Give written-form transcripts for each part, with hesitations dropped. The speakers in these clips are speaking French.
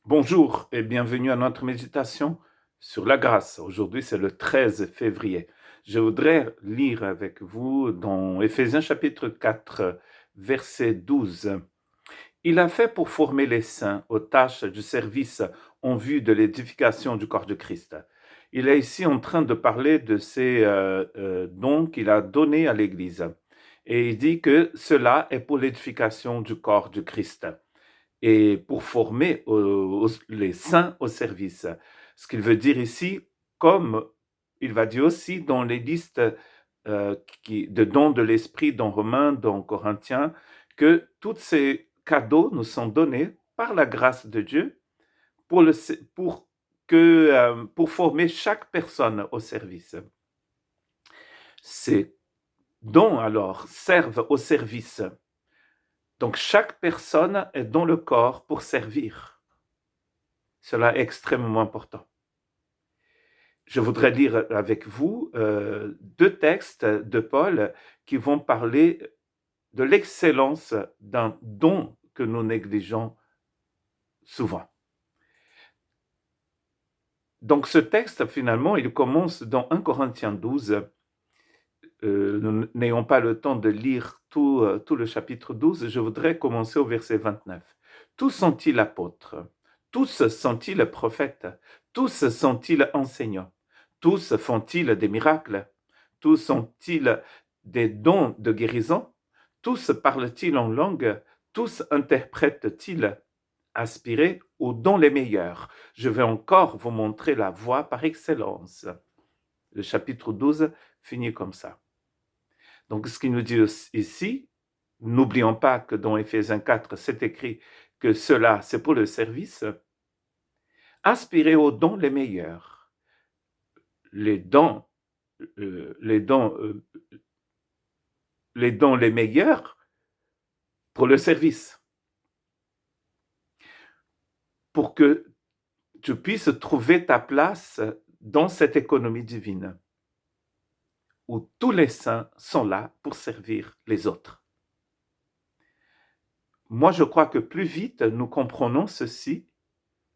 Bonjour et bienvenue à notre méditation sur la grâce. Aujourd'hui, c'est le 13 février. Je voudrais lire avec vous dans Éphésiens chapitre 4, verset 12. Il a fait pour former les saints aux tâches du service en vue de l'édification du corps de Christ. Il est ici en train de parler de ces dons qu'il a donnés à l'Église. Et il dit que cela est pour l'édification du corps du Christ et pour former les saints au service. Ce qu'il veut dire ici, comme il va dire aussi dans les listes de dons de l'Esprit, dans Romains, dans Corinthiens, que tous ces cadeaux nous sont donnés par la grâce de Dieu pour, pour former chaque personne au service. Ces dons, alors, servent au service. Donc, chaque personne est dans le corps pour servir. Cela est extrêmement important. Je voudrais lire avec vous deux textes de Paul qui vont parler de l'excellence d'un don que nous négligeons souvent. Donc ce texte, finalement, il commence dans 1 Corinthiens 12. Nous n'ayons pas le temps de lire tout le chapitre 12. Je voudrais commencer au verset 29. Tous sont-ils apôtres? Tous sont-ils prophètes? Tous sont-ils enseignants? Tous font-ils des miracles? Tous ont-ils des dons de guérison? Tous parlent-ils en langue? Tous interprètent-ils? Aspirez aux dons les meilleurs. Je vais encore vous montrer la voie par excellence. Le chapitre 12 finit comme ça. Donc, ce qu'il nous dit ici, n'oublions pas que dans Éphésiens 4, c'est écrit que cela, c'est pour le service. Aspirez aux dons les meilleurs. Les dons les meilleurs pour le service. Pour que tu puisses trouver ta place dans cette économie divine où tous les saints sont là pour servir les autres. Moi, je crois que plus vite nous comprenons ceci,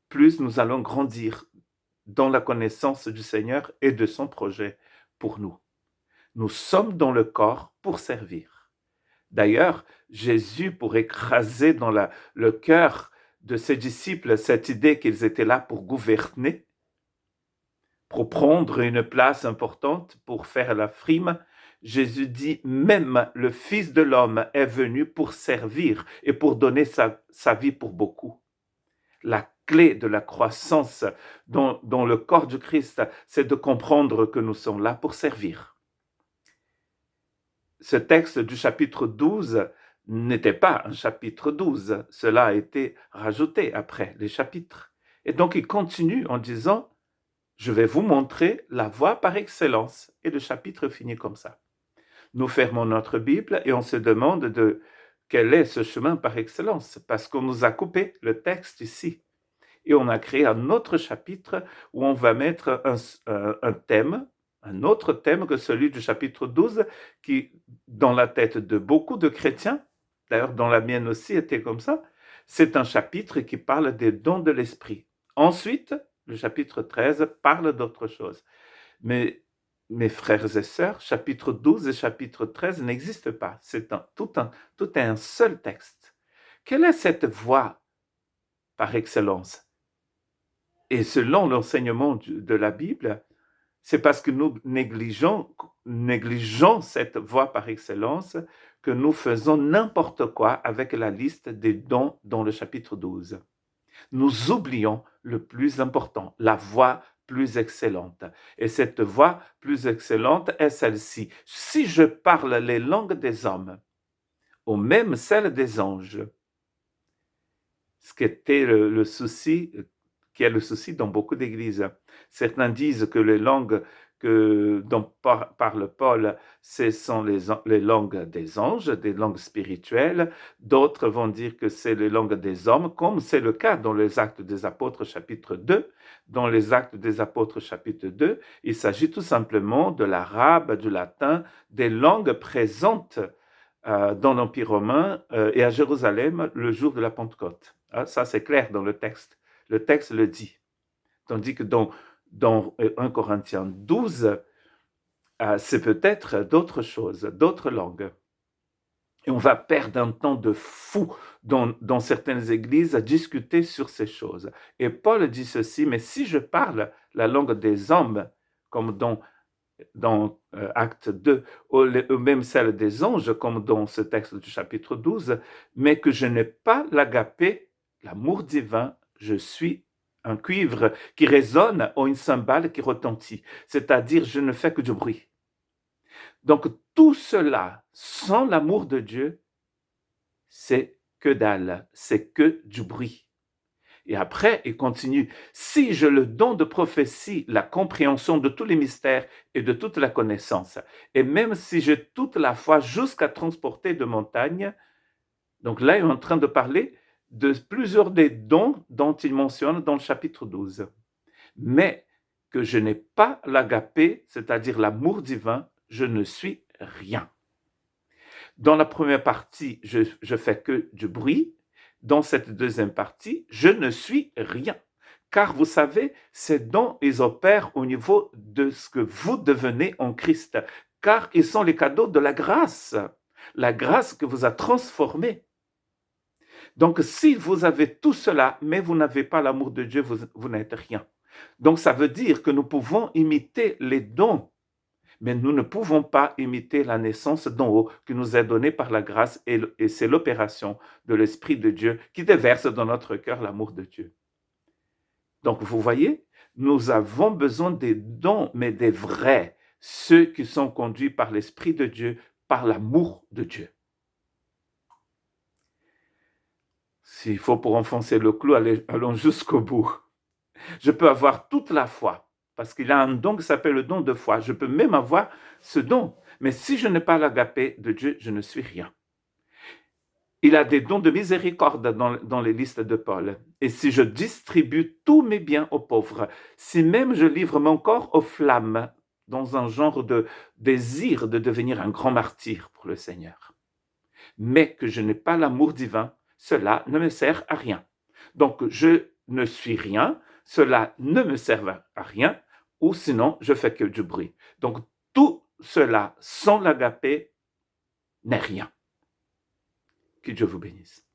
plus nous allons grandir dans la connaissance du Seigneur et de son projet pour nous. Nous sommes dans le corps pour servir. D'ailleurs, Jésus, pour écraser dans le cœur de ses disciples cette idée qu'ils étaient là pour gouverner, pour prendre une place importante, pour faire la frime, Jésus dit, même le Fils de l'homme est venu pour servir et pour donner sa vie pour beaucoup. La clé de la croissance dans le corps du Christ, c'est de comprendre que nous sommes là pour servir. Ce texte du chapitre 12 n'était pas un chapitre 12, cela a été rajouté après les chapitres. Et donc il continue en disant, je vais vous montrer la voie par excellence. Et le chapitre finit comme ça. Nous fermons notre Bible et on se demande de quel est ce chemin par excellence, parce qu'on nous a coupé le texte ici. Et on a créé un autre chapitre où on va mettre un thème, un autre thème que celui du chapitre 12, qui, dans la tête de beaucoup de chrétiens, d'ailleurs dans la mienne aussi était comme ça, c'est un chapitre qui parle des dons de l'esprit. Ensuite, le chapitre 13 parle d'autre chose. Mais mes frères et sœurs, chapitre 12 et chapitre 13 n'existent pas. Tout est un seul texte. Quelle est cette voie par excellence? Et selon l'enseignement de la Bible, c'est parce que nous négligeons cette voie par excellence que nous faisons n'importe quoi avec la liste des dons dans le chapitre 12. Nous oublions le plus important, la voie plus excellente. Et cette voie plus excellente est celle-ci. Si je parle les langues des hommes, ou même celles des anges, ce qui était le souci, qui est le souci dans beaucoup d'églises. Certains disent que les langues dont parle Paul, ce sont les langues des anges, des langues spirituelles. D'autres vont dire que c'est les langues des hommes, comme c'est le cas dans les Actes des Apôtres chapitre 2. Dans les Actes des Apôtres chapitre 2, il s'agit tout simplement de l'arabe, du latin, des langues présentes dans l'Empire romain et à Jérusalem le jour de la Pentecôte. Ça, c'est clair dans le texte. Le texte le dit. Tandis que dans 1 Corinthiens 12, c'est peut-être d'autres choses, d'autres langues. Et on va perdre un temps de fou dans certaines églises à discuter sur ces choses. Et Paul dit ceci, mais si je parle la langue des hommes, comme dans Acte 2, ou même celle des anges, comme dans ce texte du chapitre 12, mais que je n'ai pas l'agapé, l'amour divin, je suis un cuivre qui résonne ou une cymbale qui retentit. C'est-à-dire, je ne fais que du bruit. Donc, tout cela, sans l'amour de Dieu, c'est que dalle, c'est que du bruit. Et après, il continue, si je le don de prophétie, la compréhension de tous les mystères et de toute la connaissance, et même si j'ai toute la foi jusqu'à transporter de montagnes, donc là, il est en train de parler de plusieurs des dons dont il mentionne dans le chapitre 12. Mais que je n'ai pas l'agapé, c'est-à-dire l'amour divin, je ne suis rien. Dans la première partie, je fais que du bruit. Dans cette deuxième partie, je ne suis rien. Car vous savez, ces dons, ils opèrent au niveau de ce que vous devenez en Christ. Car ils sont les cadeaux de la grâce que vous a transformé. Donc, si vous avez tout cela, mais vous n'avez pas l'amour de Dieu, vous n'êtes rien. Donc, ça veut dire que nous pouvons imiter les dons, mais nous ne pouvons pas imiter la naissance d'en haut qui nous est donnée par la grâce et c'est l'opération de l'Esprit de Dieu qui déverse dans notre cœur l'amour de Dieu. Donc, vous voyez, nous avons besoin des dons, mais des vrais, ceux qui sont conduits par l'Esprit de Dieu, par l'amour de Dieu. S'il faut pour enfoncer le clou, allons jusqu'au bout. Je peux avoir toute la foi, parce qu'il y a un don qui s'appelle le don de foi. Je peux même avoir ce don. Mais si je n'ai pas l'agapé de Dieu, je ne suis rien. Il a des dons de miséricorde dans les listes de Paul. Et si je distribue tous mes biens aux pauvres, si même je livre mon corps aux flammes, dans un genre de désir de devenir un grand martyr pour le Seigneur, mais que je n'ai pas l'amour divin, cela ne me sert à rien. Donc, je ne suis rien, cela ne me sert à rien, ou sinon, je fais que du bruit. Donc, tout cela sans l'agapé n'est rien. Que Dieu vous bénisse.